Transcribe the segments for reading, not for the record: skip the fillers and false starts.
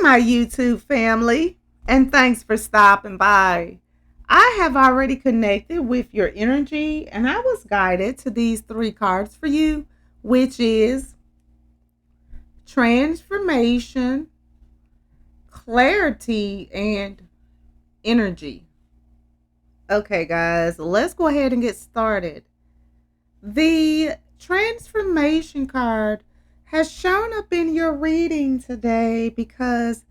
my YouTube family, and thanks for stopping by. I have already connected with your energy, and I was guided to these three cards for you, which is transformation, clarity, and energy. Okay, guys, let's go ahead and get started. The transformation card has shown up in your reading today because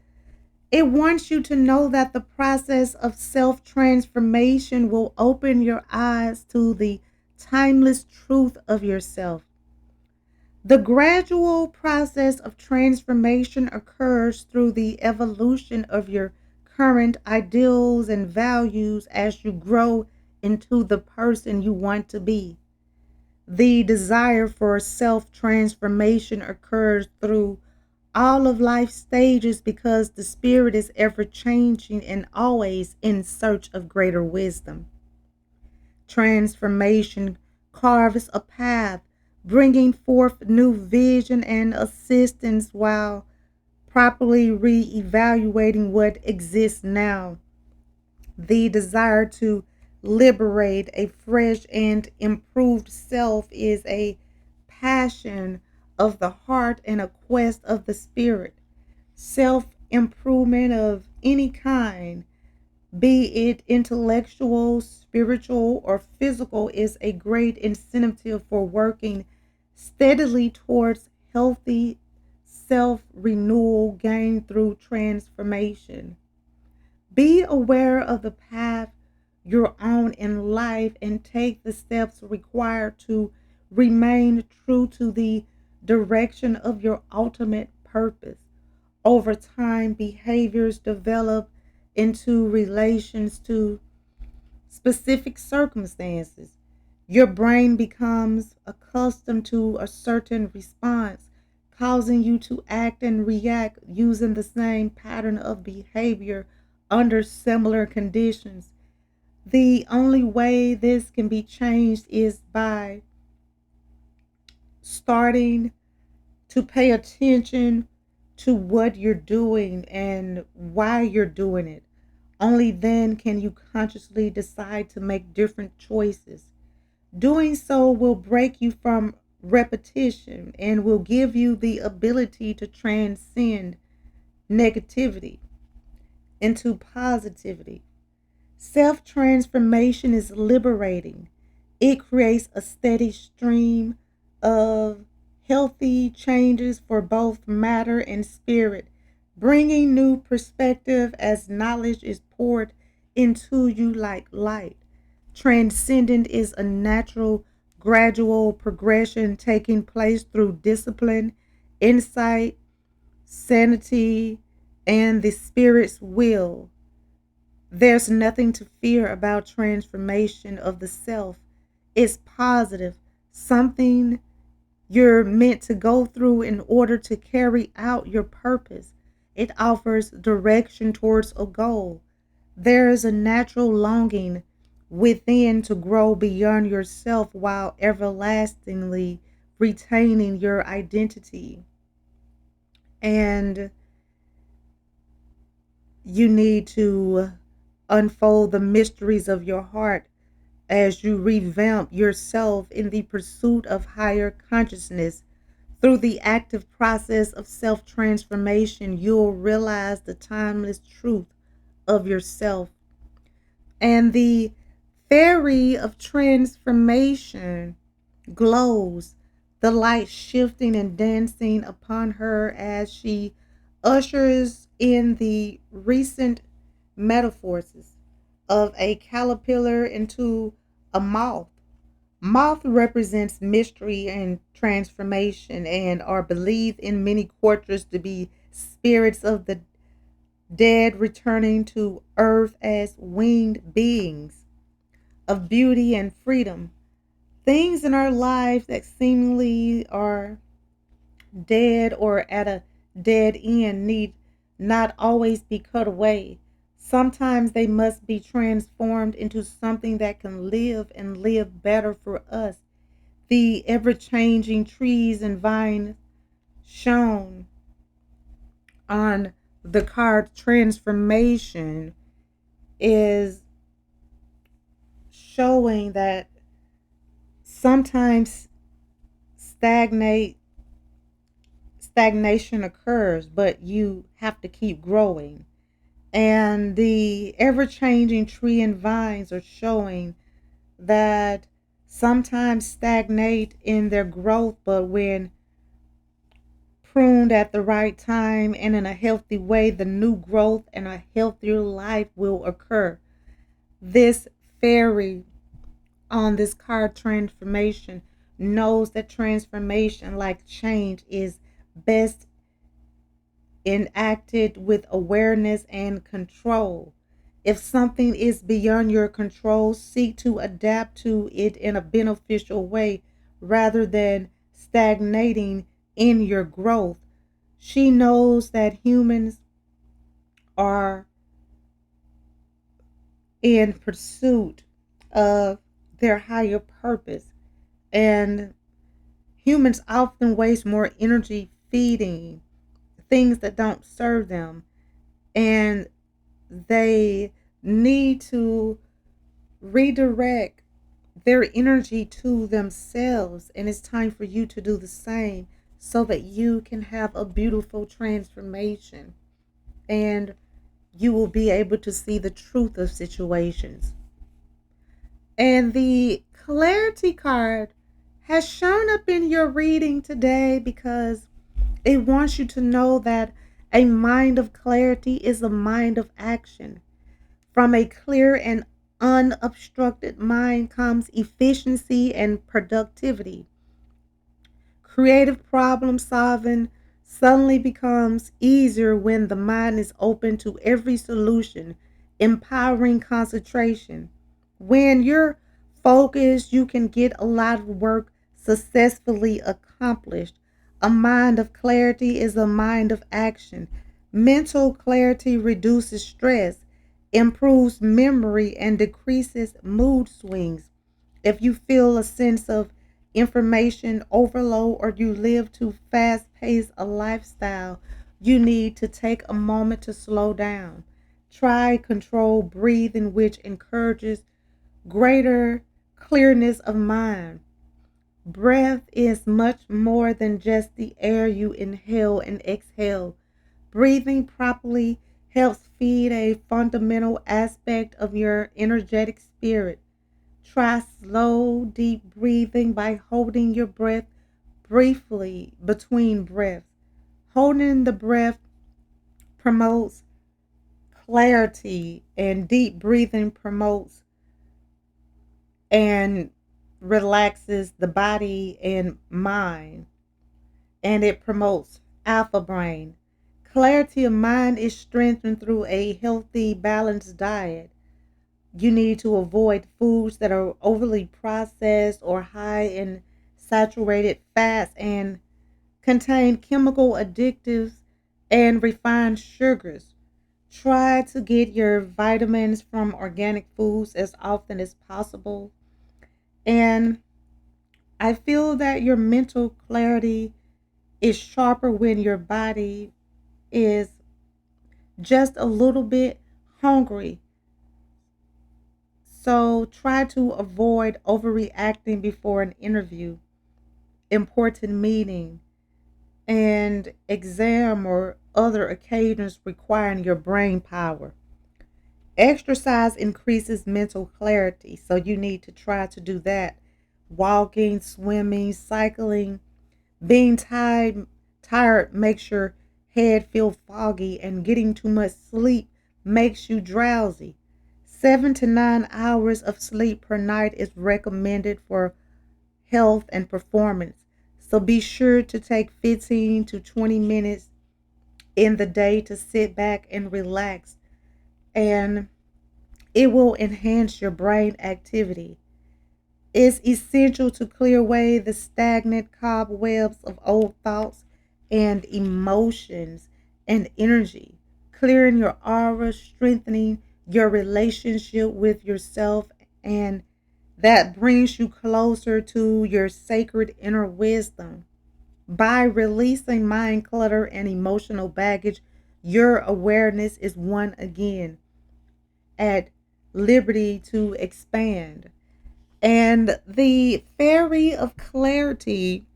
it wants you to know that the process of self transformation will open your eyes to the timeless truth of yourself. The gradual process of transformation occurs through the evolution of your current ideals and values as you grow into the person you want to be. The desire for self transformation occurs through all of life's stages because the spirit is ever changing and always in search of greater wisdom. Transformation carves a path, bringing forth new vision and assistance while properly re-evaluating what exists now. The desire to liberate a fresh and improved self is a passion of the heart and a quest of the spirit. Self improvement of any kind, be it intellectual, spiritual, or physical, is a great incentive for working steadily towards healthy self renewal gained through transformation. Be aware of the path you're on in life and take the steps required to remain true to the direction of your ultimate purpose. Over time, behaviors develop into relations to specific circumstances. Your brain becomes accustomed to a certain response, causing you to act and react using the same pattern of behavior under similar conditions. The only way this can be changed is by starting to pay attention to what you're doing and why you're doing it. Only then can you consciously decide to make different choices. Doing so will break you from repetition and will give you the ability to transcend negativity into positivity. Self transformation is liberating. It creates a steady stream of healthy changes for both matter and spirit, bringing new perspective as knowledge is poured into you like light. Transcendent is a natural, gradual progression taking place through discipline, insight, sanity, and the spirit's will. There's nothing to fear about transformation of the self. It's positive, something you're meant to go through in order to carry out your purpose. It offers direction towards a goal. There is a natural longing within to grow beyond yourself while everlastingly retaining your identity. And you need to unfold the mysteries of your heart as you revamp yourself in the pursuit of higher consciousness. Through the active process of self transformation, you'll realize the timeless truth of yourself. And the fairy of transformation glows, the light shifting and dancing upon her as she ushers in the recent metaphors of a caterpillar into a moth. Moth represents mystery and transformation and are believed in many cultures to be spirits of the dead returning to earth as winged beings of beauty and freedom. Things in our lives that seemingly are dead or at a dead end need not always be cut away. Sometimes they must be transformed into something that can live and live better for us. The ever changing trees and vines shown on the card transformation is showing that sometimes stagnate stagnation occurs, but you have to keep growing. And the ever changing tree and vines are showing that sometimes stagnate in their growth, but when pruned at the right time and in a healthy way, the new growth and a healthier life will occur. This fairy on this card transformation knows that transformation, like change, is best enacted with awareness and control. If something is beyond your control, seek to adapt to it in a beneficial way rather than stagnating in your growth. She knows that humans are in pursuit of their higher purpose, and humans often waste more energy feeding things that don't serve them, and they need to redirect their energy to themselves. And it's time for you to do the same so that you can have a beautiful transformation and you will be able to see the truth of situations. And the clarity card has shown up in your reading today because it wants you to know that a mind of clarity is a mind of action. From a clear and unobstructed mind comes efficiency and productivity. Creative problem solving suddenly becomes easier when the mind is open to every solution, empowering concentration. When you're focused, you can get a lot of work successfully accomplished. A mind of clarity is a mind of action. Mental clarity reduces stress, improves memory, and decreases mood swings. If you feel a sense of information overload or you live too fast paced a lifestyle, you need to take a moment to slow down. Try controlled breathing, which encourages greater clearness of mind. Breath is much more than just the air you inhale and exhale. Breathing properly helps feed a fundamental aspect of your energetic spirit. Try slow, deep breathing by holding your breath briefly between breaths. Holding the breath promotes clarity, and deep breathing promotes and relaxes the body and mind, and it promotes alpha brain. Clarity of mind is strengthened through a healthy, balanced diet. You need to avoid foods that are overly processed or high in saturated fats and contain chemical additives and refined sugars. Try to get your vitamins from organic foods as often as possible. And I feel that your mental clarity is sharper when your body is just a little bit hungry. So try to avoid overreacting before an interview, important meeting, and exam or other occasions requiring your brain power. Exercise increases mental clarity, so you need to try to do that. Walking, swimming, cycling, being tired makes your head feel foggy, and getting too much sleep makes you drowsy. 7 to 9 hours of sleep per night is recommended for health and performance. So be sure to take 15 to 20 minutes in the day to sit back and relax, and it will enhance your brain activity. It's essential to clear away the stagnant cobwebs of old thoughts and emotions and energy, clearing your aura, strengthening your relationship with yourself, and that brings you closer to your sacred inner wisdom. By releasing mind clutter and emotional baggage, Your awareness is one again at liberty to expand. And the fairy of clarity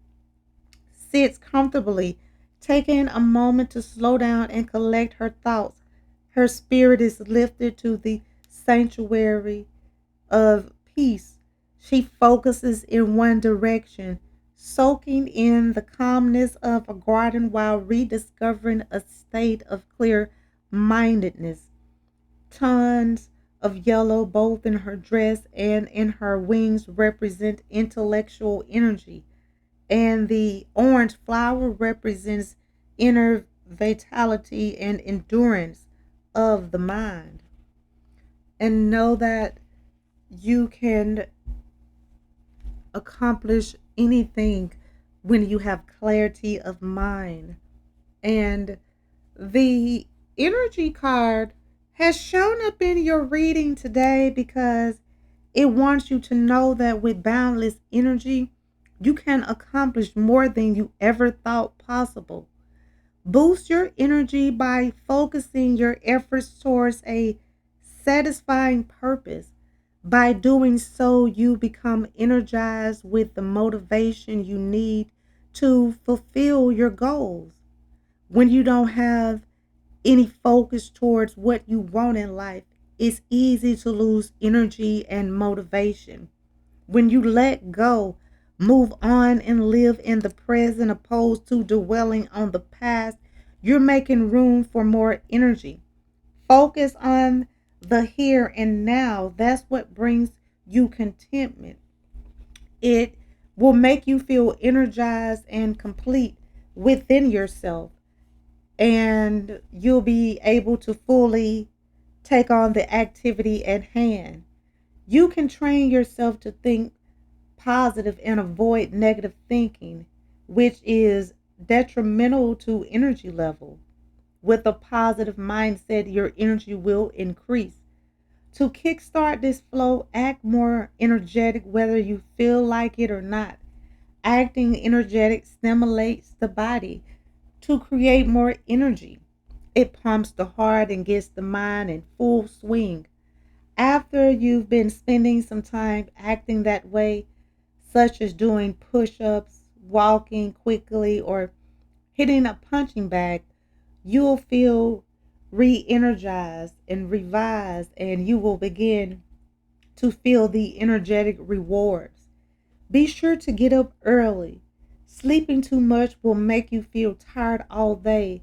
sits comfortably, taking a moment to slow down and collect her thoughts. Her spirit is lifted to the sanctuary of peace. She focuses in one direction, soaking in the calmness of a garden while rediscovering a state of clear mindedness. Tons of yellow, both in her dress and in her wings, represent intellectual energy, and the orange flower represents inner vitality and endurance of the mind. And know that you can accomplish anything when you have clarity of mind. And the energy card has shown up in your reading today because it wants you to know that with boundless energy, you can accomplish more than you ever thought possible. Boost your energy by focusing your efforts towards a satisfying purpose. By doing so, you become energized with the motivation you need to fulfill your goals. When you don't have any focus towards what you want in life, it's easy to lose energy and motivation. When you let go, move on, and live in the present opposed to dwelling on the past, you're making room for more energy. Focus on the here and now. That's what brings you contentment. It will make you feel energized and complete within yourself, and you'll be able to fully take on the activity at hand. You can train yourself to think positive and avoid negative thinking, which is detrimental to energy level. With a positive mindset, your energy will increase. To kickstart this flow, act more energetic whether you feel like it or not. Acting energetic stimulates the body to create more energy. It pumps the heart and gets the mind in full swing. After you've been spending some time acting that way, such as doing push ups, walking quickly, or hitting a punching bag, you'll feel re energized and revised, and you will begin to feel the energetic rewards. Be sure to get up early. Sleeping too much will make you feel tired all day.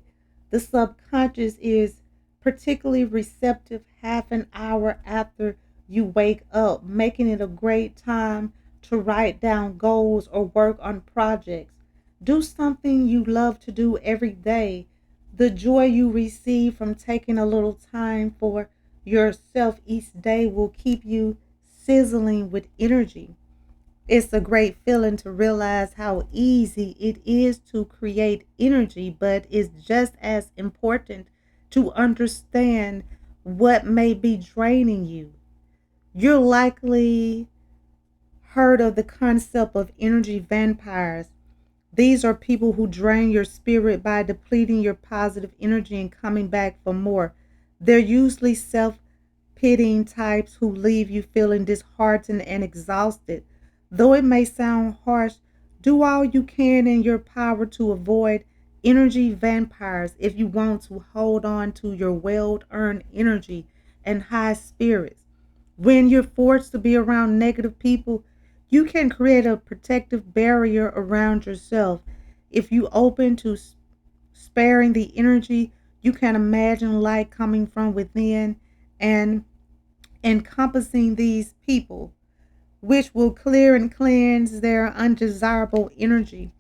The subconscious is particularly receptive half an hour after you wake up, making it a great time to write down goals or work on projects. Do something you love to do every day. The joy you receive from taking a little time for yourself each day will keep you sizzling with energy. It's a great feeling to realize how easy it is to create energy, but it's just as important to understand what may be draining you. You're likely heard of the concept of energy vampires. These are people who drain your spirit by depleting your positive energy and coming back for more. They're usually self pitying types who leave you feeling disheartened and exhausted. Though it may sound harsh, do all you can in your power to avoid energy vampires if you want to hold on to your well earned energy and high spirits. When you're forced to be around negative people, you can create a protective barrier around yourself. If you open to sparing the energy, you can imagine light coming from within and encompassing these people, which will clear and cleanse their undesirable energy.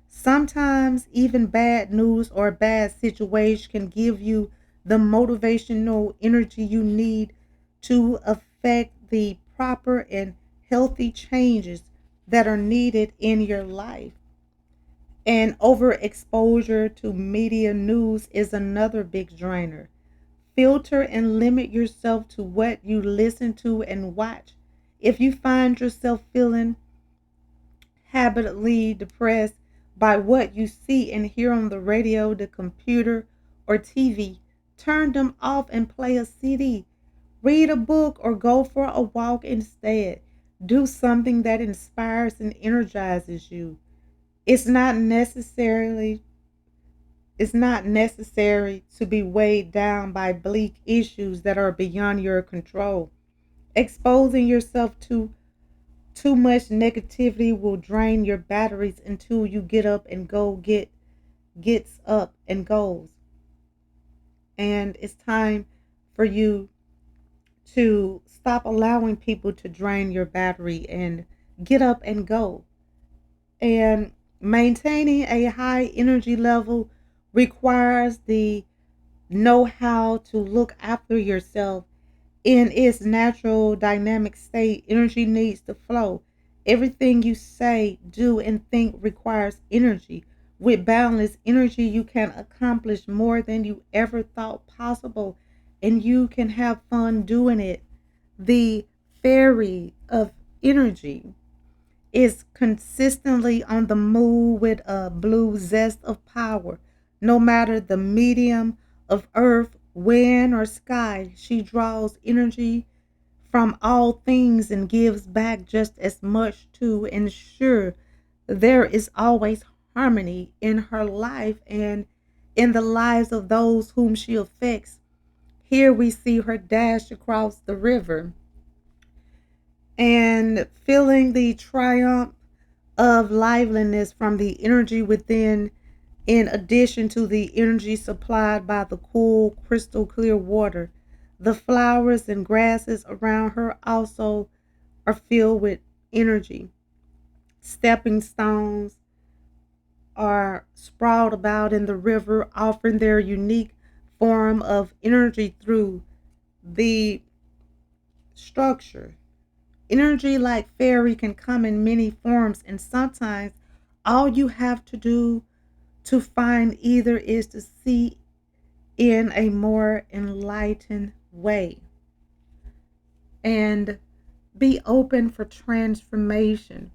Sometimes even bad news or bad situation can give you the motivational energy you need to affect the proper and healthy changes that are needed in your life. And overexposure to media news is another big drainer. Filter and limit yourself to what you listen to and watch. If you find yourself feeling habitually depressed by what you see and hear on the radio, the computer, or TV. Turn them off and play a CD. Read a book or go for a walk instead. Do something that inspires and energizes you. It's not necessarily it's not necessary to be weighed down by bleak issues that are beyond your control. Exposing yourself to too much negativity will drain your batteries until you get up and gets up and goes. And it's time for you to stop allowing people to drain your battery and get up and go. And maintaining a high energy level requires the know how to look after yourself in its natural dynamic state. Energy needs to flow. Everything you say, do, and think requires energy. With boundless energy, you can accomplish more than you ever thought possible, and you can have fun doing it. The fairy of energy is consistently on the move with a blue zest of power. No matter the medium of earth, wind, or sky, she draws energy from all things and gives back just as much to ensure there is always harmony in her life and in the lives of those whom she affects. Here we see her dash across the river and feeling the triumph of liveliness from the energy within, in addition to the energy supplied by the cool, crystal clear water. The flowers and grasses around her also are filled with energy. Stepping stones are sprawled about in the river, offering their unique form of energy through the structure. Energy like fairy can come in many forms, and sometimes all you have to do to find either is to see in a more enlightened way and be open for transformation.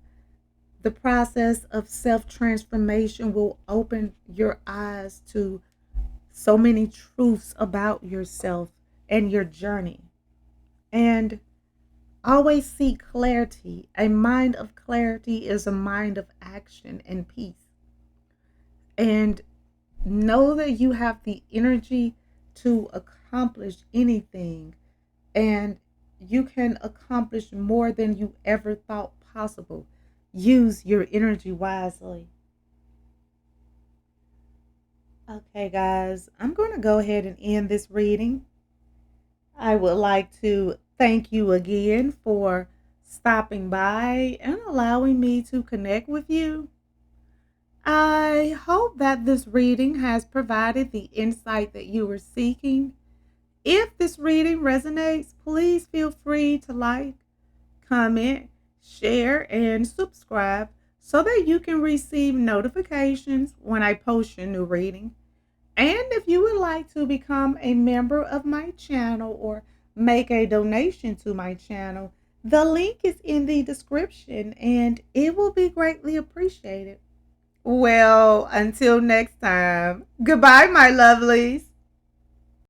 The process of self transformation will open your eyes to so many truths about yourself and your journey. And always seek clarity. A mind of clarity is a mind of action and peace. And know that you have the energy to accomplish anything, and you can accomplish more than you ever thought possible. Use your energy wisely. Okay, guys, I'm going to go ahead and end this reading. I would like to thank you again for stopping by and allowing me to connect with you. I hope that this reading has provided the insight that you were seeking. If this reading resonates, please feel free to like, comment, share, and subscribe so that you can receive notifications when I post a new reading. And if you would like to become a member of my channel or make a donation to my channel, the link is in the description and it will be greatly appreciated. Well, until next time, goodbye, my lovelies.